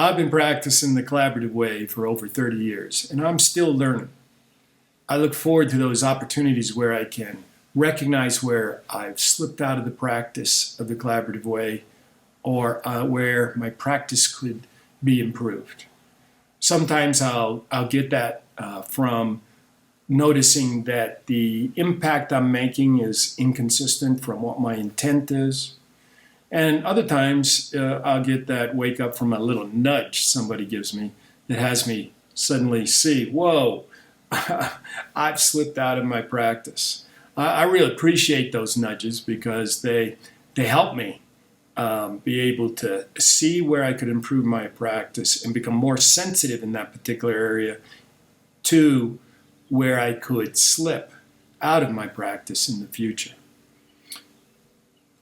I've been practicing the collaborative way for over 30 years, and I'm still learning. I look forward to those opportunities where I can recognize where I've slipped out of the practice of the collaborative way or where my practice could be improved. Sometimes I'll get that from noticing that the impact I'm making is inconsistent from what my intent is. And other times I'll get that wake up from a little nudge somebody gives me that has me suddenly see, whoa, I've slipped out of my practice. I really appreciate those nudges because they help me be able to see where I could improve my practice and become more sensitive in that particular area to where I could slip out of my practice in the future.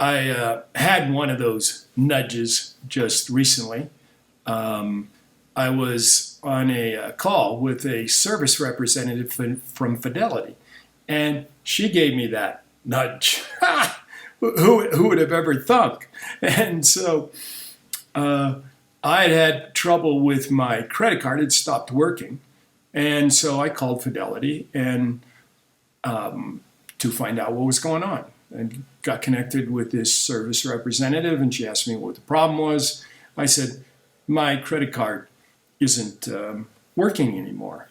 I had one of those nudges just recently. I was on a call with a service representative from Fidelity, and she gave me that nudge. Who would have ever thunk? And so I had trouble with my credit card. It stopped working. And so I called Fidelity and to find out what was going on. And got connected with this service representative, and she asked me what the problem was. I said, my credit card isn't working anymore.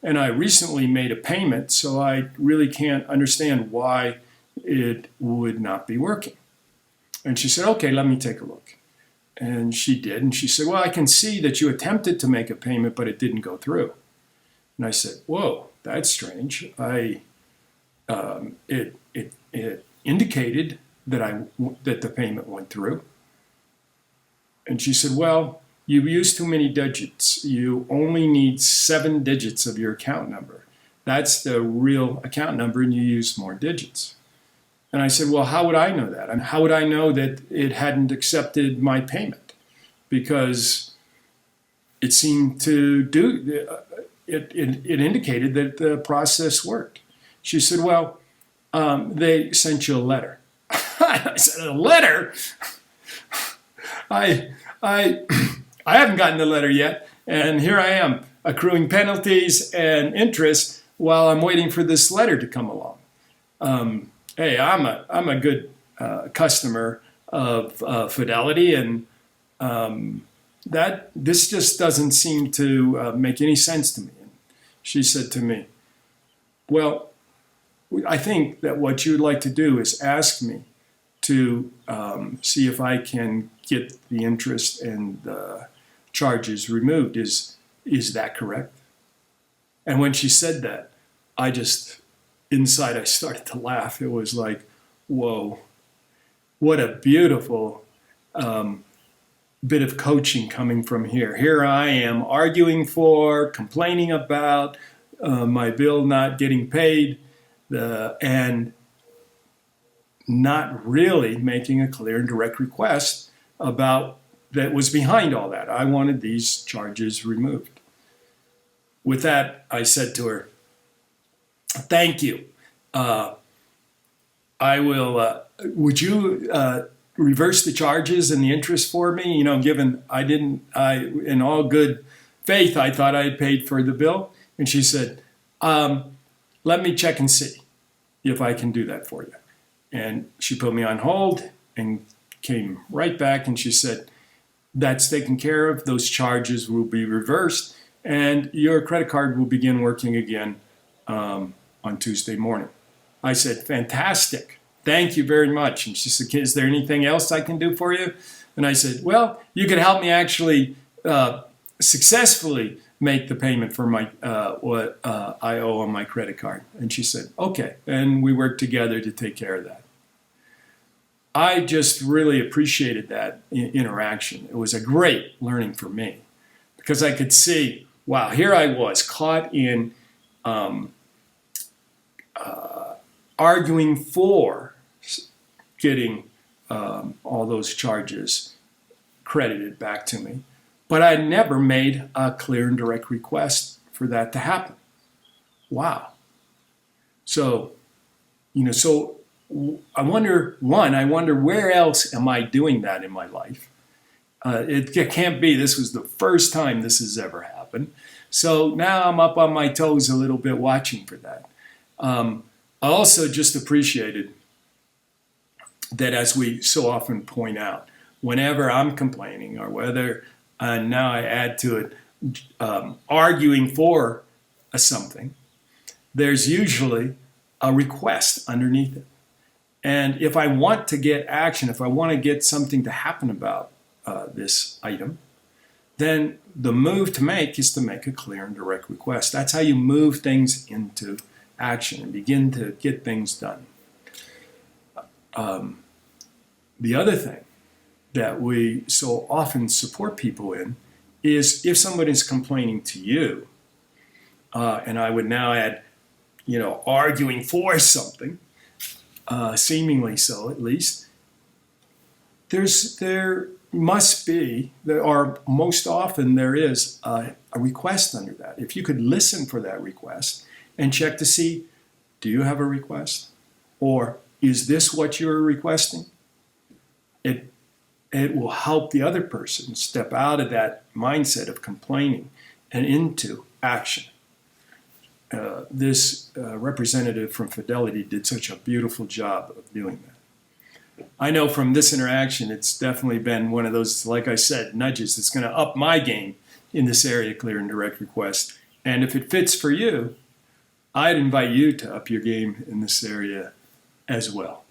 And I recently made a payment, so I really can't understand why it would not be working. And she said, okay, let me take a look. And she did, and she said, well, I can see that you attempted to make a payment, but it didn't go through. And I said, whoa, that's strange. It indicated that the payment went through. And she said, well, you used too many digits. You only need 7 digits of your account number. That's the real account number, and you used more digits. And I said, well, how would I know that? And how would I know that it hadn't accepted my payment? Because it seemed to do, it indicated that the process worked. She said, well, they sent you a letter. I said, a letter? I haven't gotten the letter yet, and here I am accruing penalties and interest while I'm waiting for this letter to come along. Hey, I'm a good customer of Fidelity, and that this just doesn't seem to make any sense to me. And she said to me, well, I think that what you would like to do is ask me to see if I can get the interest and the charges removed. Is that correct? And when she said that, inside I started to laugh. It was like, whoa, what a beautiful bit of coaching coming from here. Here I am arguing for, complaining about my bill not getting paid, and not really making a clear and direct request about that was behind all that. I wanted these charges removed. With that, I said to her, thank you. I will, would you reverse the charges and the interest for me? You know, given in all good faith, I thought I had paid for the bill. And she said, let me check and see if I can do that for you. And she put me on hold and came right back, and she said, that's taken care of. Those charges will be reversed, and your credit card will begin working again on Tuesday morning. I said, fantastic. Thank you very much. And she said, is there anything else I can do for you? And I said, well, you could help me actually successfully make the payment for my what I owe on my credit card. And she said, okay. And we worked together to take care of that. I just really appreciated that interaction. It was a great learning for me because I could see, wow, here I was caught in arguing for getting all those charges credited back to me. But I never made a clear and direct request for that to happen. Wow. So, I wonder where else am I doing that in my life? It can't be. This was the first time this has ever happened. So now I'm up on my toes a little bit watching for that. I also just appreciated that, as we so often point out, whenever I'm complaining or whether now I add to it arguing for something, there's usually a request underneath it. And if I want to get action, if I want to get something to happen about this item, then the move to make is to make a clear and direct request. That's how you move things into action and begin to get things done. The other thing that we so often support people in is if somebody's complaining to you, and I would now add, arguing for something, seemingly so at least, there must be, or most often there is a request under that. If you could listen for that request and check to see, do you have a request? Or is this what you're requesting? It will help the other person step out of that mindset of complaining and into action. This representative from Fidelity did such a beautiful job of doing that. I know from this interaction, it's definitely been one of those, like I said, nudges that's going to up my game in this area, clear and direct request. And if it fits for you, I'd invite you to up your game in this area as well.